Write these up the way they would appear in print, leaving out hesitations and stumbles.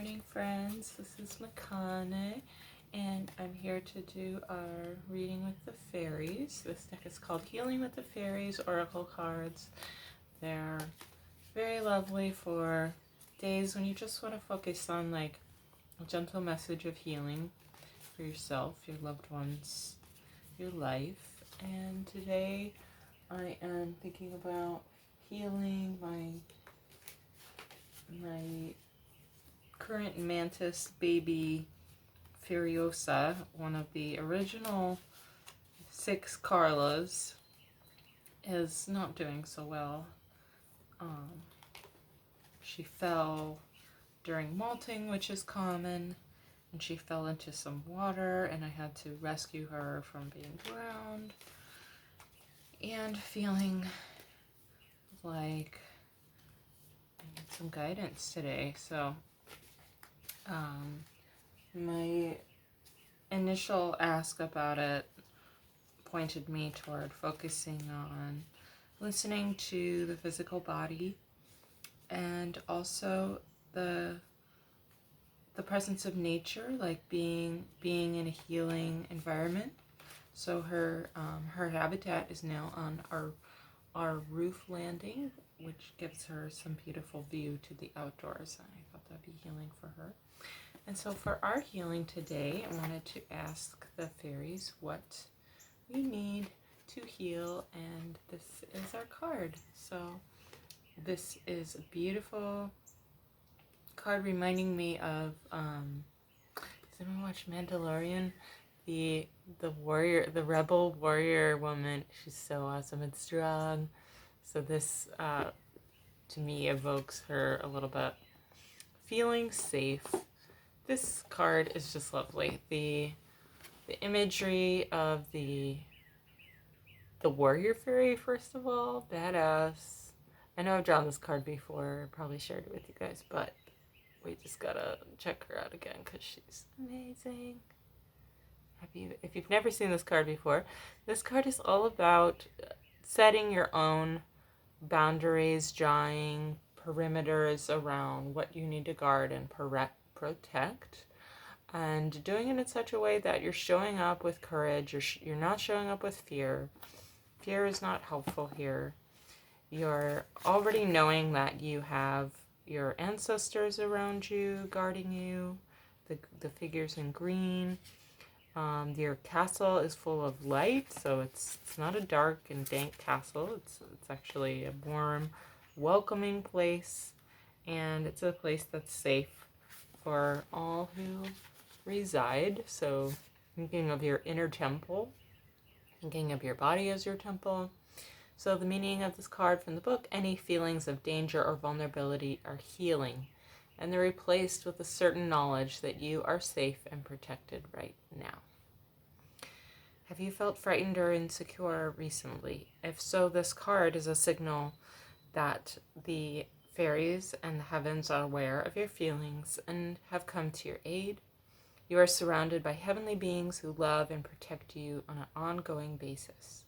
morning, friends. This is Makané, and I'm here to do our reading with the fairies. This deck is called Healing with the Fairies Oracle Cards. They're very lovely for days when you just want to focus on like a gentle message of healing for yourself, your loved ones, your life. And today I am thinking about healing my current mantis baby Furiosa, one of the original 6 Carlas, is not doing so well. She fell during molting, which is common, and she fell into some water, and I had to rescue her from being drowned, and feeling like I need some guidance today. So my initial ask about it pointed me toward focusing on listening to the physical body and also the presence of nature, like being in a healing environment. So her habitat is now on our roof landing, which gives her some beautiful view to the outdoors. I thought that'd be healing for her. And so for our healing today, I wanted to ask the fairies what we need to heal, and this is our card. So this is a beautiful card reminding me of, has anyone watched Mandalorian? The warrior, the rebel warrior woman. She's so awesome and strong. So this, to me, evokes her a little bit. Feeling safe. This card is just lovely. The imagery of the warrior fairy, first of all, badass. I know I've drawn this card before, probably shared it with you guys, but we just gotta check her out again because she's amazing. If you've never seen this card before, this card is all about setting your own boundaries, drawing perimeters around what you need to guard and protect, and doing it in such a way that you're showing up with courage. You're not showing up with fear. Fear is not helpful here. You're already knowing that you have your ancestors around you guarding you, the figures in green. Your castle is full of light, so it's not a dark and dank castle. It's actually a warm, welcoming place, and it's a place that's safe for all who reside. So thinking of your inner temple, thinking of your body as your temple. So the meaning of this card from the book: any feelings of danger or vulnerability are healing, and they're replaced with a certain knowledge that you are safe and protected right now. Have you felt frightened or insecure recently? If so, this card is a signal that the fairies and the heavens are aware of your feelings and have come to your aid. You are surrounded by heavenly beings who love and protect you on an ongoing basis.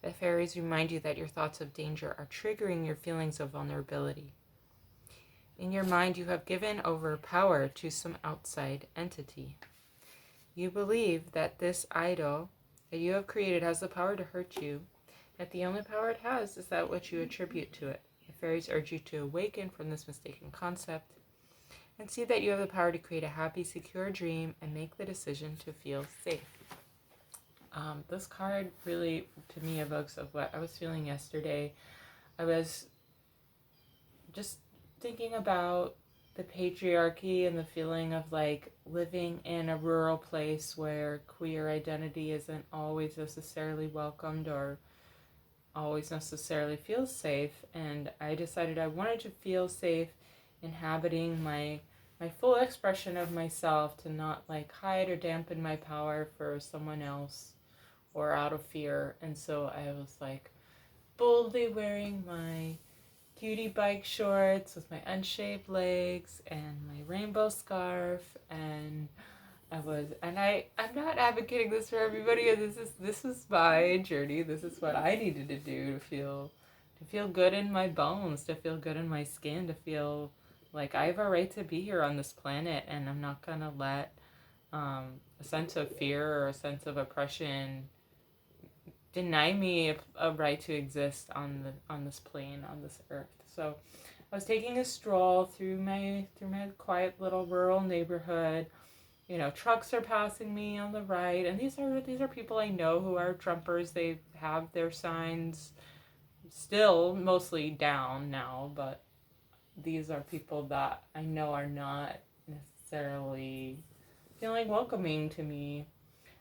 The fairies remind you that your thoughts of danger are triggering your feelings of vulnerability. In your mind, you have given over power to some outside entity. You believe that this idol that you have created has the power to hurt you, that the only power it has is that which you attribute to it. The fairies urge you to awaken from this mistaken concept and see that you have the power to create a happy, secure dream and make the decision to feel safe. This card really, to me, evokes of what I was feeling yesterday. I was just thinking about the patriarchy and the feeling of like living in a rural place where queer identity isn't always necessarily welcomed or always necessarily feels safe. And I decided I wanted to feel safe inhabiting my full expression of myself, to not like hide or dampen my power for someone else or out of fear. And so I was like boldly wearing my cutie bike shorts with my unshaped legs and my rainbow scarf, and I'm not advocating this for everybody. This is my journey. This is what I needed to do to feel good in my bones, to feel good in my skin, to feel Like, I have a right to be here on this planet, and I'm not gonna let a sense of fear or a sense of oppression deny me a right to exist on this plane, on this earth. So I was taking a stroll through my quiet little rural neighborhood. You know, trucks are passing me on the right, and these are people I know who are Trumpers. They have their signs still mostly down now, but these are people that I know are not necessarily feeling welcoming to me.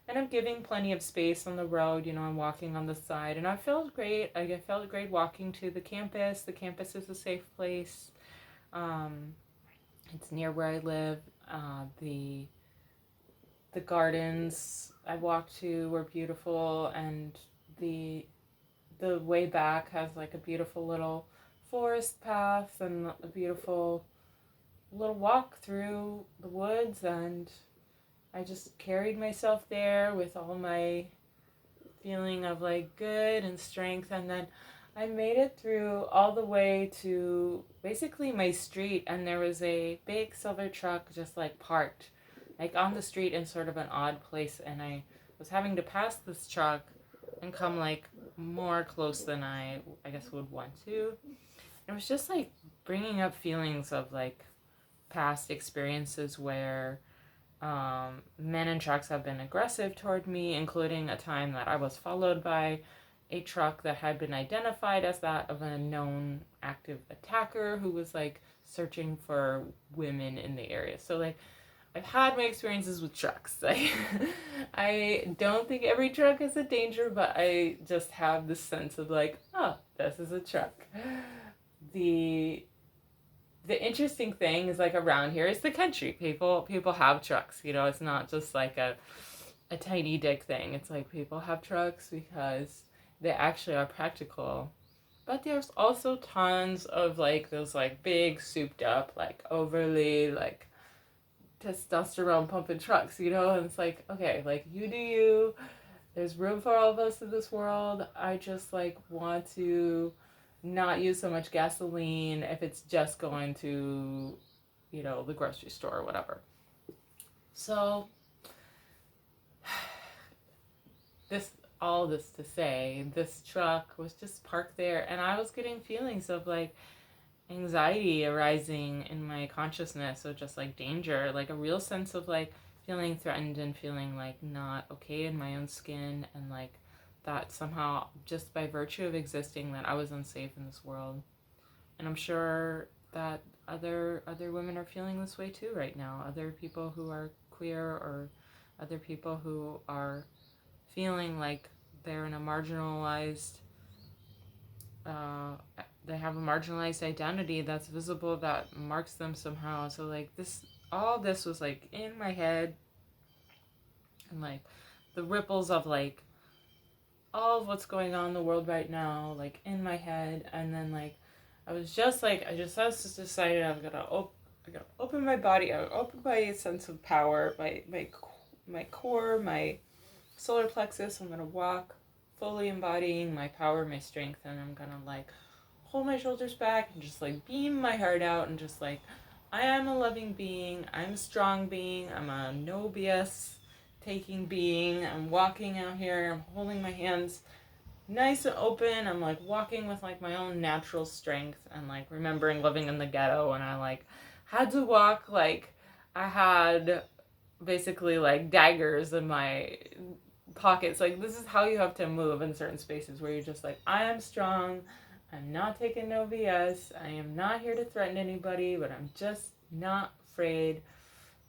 And I'm giving plenty of space on the road. You know, I'm walking on the side, and I felt great. I felt great walking to the campus. The campus is a safe place. Um, it's near where I live. The gardens I walked to were beautiful, and the way back has like a beautiful little forest path and a beautiful little walk through the woods, and I just carried myself there with all my feeling of like good and strength, and then I made it through all the way to basically my street, and there was a big silver truck just like parked like on the street in sort of an odd place, and I was having to pass this truck and come like more close than I guess would want to. It was just like bringing up feelings of like past experiences where men in trucks have been aggressive toward me, including a time that I was followed by a truck that had been identified as that of a known active attacker who was like searching for women in the area. So like I've had my experiences with trucks. I don't think every truck is a danger, but I just have this sense of like, oh, this is a truck. The interesting thing is like around here is the country. People have trucks. You know, it's not just like a tiny dick thing. It's like people have trucks because they actually are practical. But there's also tons of like those like big souped up like overly like testosterone pumping trucks, you know, and it's like, okay, like you do you. There's room for all of us in this world. I just like want to not use so much gasoline if it's just going to, you know, the grocery store or whatever. So all this to say, this truck was just parked there, and I was getting feelings of like anxiety arising in my consciousness of just like danger, like a real sense of like feeling threatened and feeling like not okay in my own skin, and like that somehow just by virtue of existing that I was unsafe in this world. And I'm sure that other women are feeling this way too right now. Other people who are queer, or other people who are feeling like they're in a marginalized they have a marginalized identity that's visible, that marks them somehow. So like all this was like in my head, and like the ripples of like all of what's going on in the world right now, like in my head. And then like I was just decided I gotta open my body, I open my sense of power, my core, my solar plexus. I'm gonna walk fully embodying my power, my strength, and I'm gonna like hold my shoulders back and just like beam my heart out, and just like, I am a loving being, I'm a strong being, I'm a no BS taking being. I'm walking out here, I'm holding my hands nice and open, I'm like walking with like my own natural strength, and like remembering living in the ghetto, and I like had to walk like I had basically like daggers in my pockets. Like, this is how you have to move in certain spaces where you're just like, I am strong, I'm not taking no BS, I am not here to threaten anybody, but I'm just not afraid.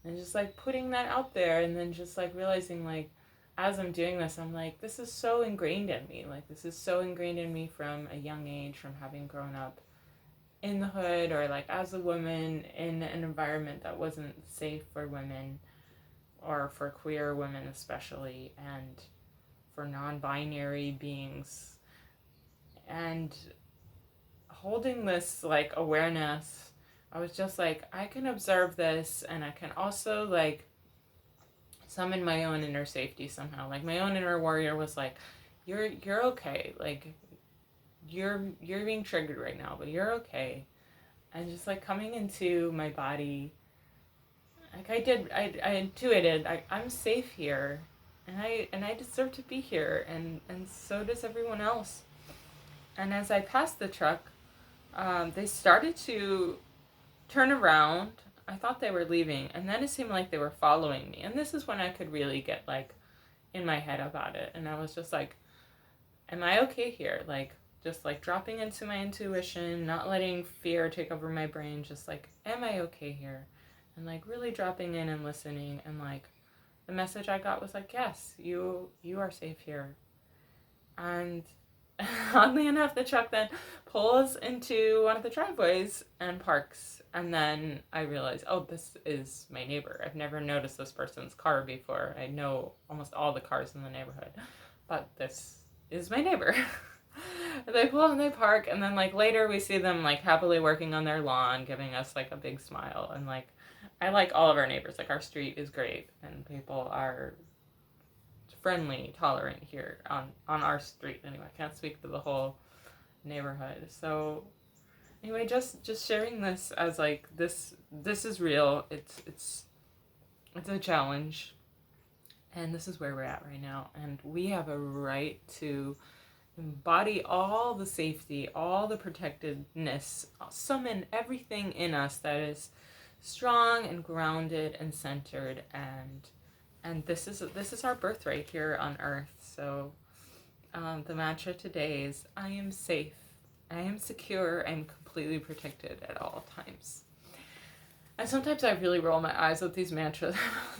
And just like putting that out there, and then just like realizing like as I'm doing this, I'm like, this is so ingrained in me. Like, this is so ingrained in me from a young age, from having grown up in the hood, or like as a woman in an environment that wasn't safe for women, or for queer women especially, and for non-binary beings. And holding this like awareness, I was just like, I can observe this, and I can also like summon my own inner safety somehow. Like, my own inner warrior was like, you're okay. Like, you're being triggered right now, but you're okay. and just like coming into my body. Like I intuited, I'm safe here, and I deserve to be here, and so does everyone else. And as I passed the truck, they started to turn around. I thought they were leaving, and then it seemed like they were following me. And this is when I could really get like in my head about it, and I was just like, am I okay here? Like, just like dropping into my intuition, not letting fear take over my brain, just like, am I okay here? And like really dropping in and listening, and like the message I got was like, yes, you are safe here. And oddly enough, the truck then pulls into one of the driveways and parks. And then I realize, oh, this is my neighbor. I've never noticed this person's car before. I know almost all the cars in the neighborhood, but this is my neighbor. They pull and they park, and then like later we see them like happily working on their lawn, giving us like a big smile. And like I like all of our neighbors. Like our street is great, and people are friendly, tolerant here on our street. Anyway, I can't speak for the whole neighborhood. So anyway, just sharing this as like this is real. It's a challenge, and this is where we're at right now, and we have a right to embody all the safety, all the protectedness, summon everything in us that is strong and grounded and centered, and this is our birthright here on earth. So the mantra today is, I am safe, I am secure, I'm completely protected at all times. And sometimes I really roll my eyes with these mantras,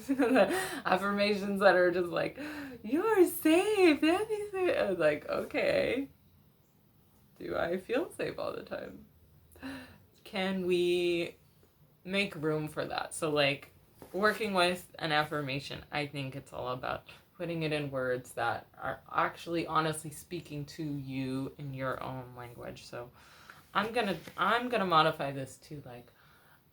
the affirmations that are just like, you are safe, I was like, okay, do I feel safe all the time? Can we make room for that? So like working with an affirmation, I think it's all about putting it in words that are actually honestly speaking to you in your own language. So I'm gonna modify this to like,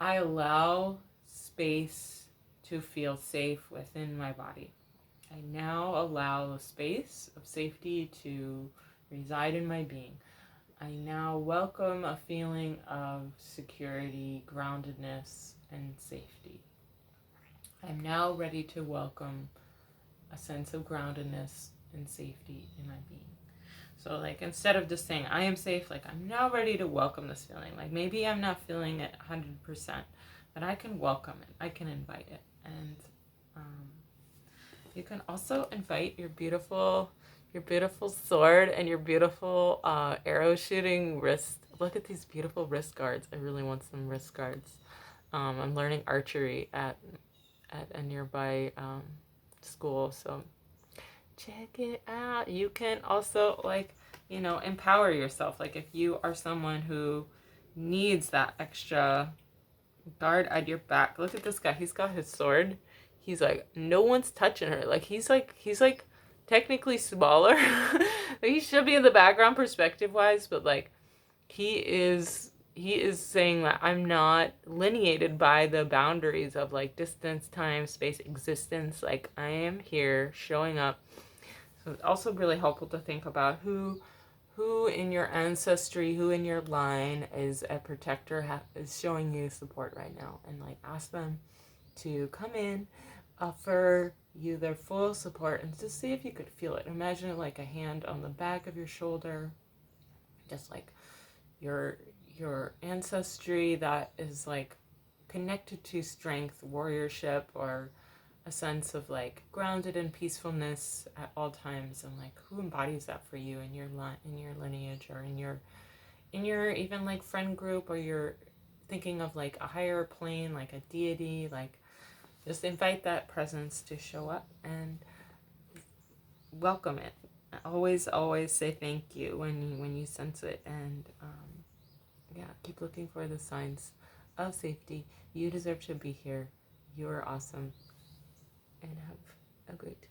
I allow space to feel safe within my body. I now allow the space of safety to reside in my being. I now welcome a feeling of security, groundedness, and safety. I'm now ready to welcome a sense of groundedness and safety in my being. So like instead of just saying I am safe, like I'm now ready to welcome this feeling. Like maybe I'm not feeling it 100%, but I can welcome it. I can invite it. And you can also invite your beautiful sword and your beautiful arrow shooting wrist. Look at these beautiful wrist guards. I really want some wrist guards. I'm learning archery at a nearby school, so check it out. You can also like, empower yourself. Like if you are someone who needs that extra guard at your back. Look at this guy. He's got his sword. He's like, no one's touching her. Like he's like technically smaller. He should be in the background perspective wise, but like he is saying that I'm not lineated by the boundaries of like distance, time, space, existence. Like I am here showing up. So it's also really helpful to think about who in your ancestry, who in your line is a protector, is showing you support right now, and like ask them to come in, offer you their full support, and just see if you could feel it. Imagine it like a hand on the back of your shoulder, just like your ancestry that is like connected to strength, warriorship, or a sense of like grounded in peacefulness at all times. And like who embodies that for you in your lineage, or in your even like friend group, or you're thinking of like a higher plane, like a deity. Like just invite that presence to show up and welcome it. Always say thank you when you sense it. And keep looking for the signs of safety. You deserve to be here. You are awesome, and have a great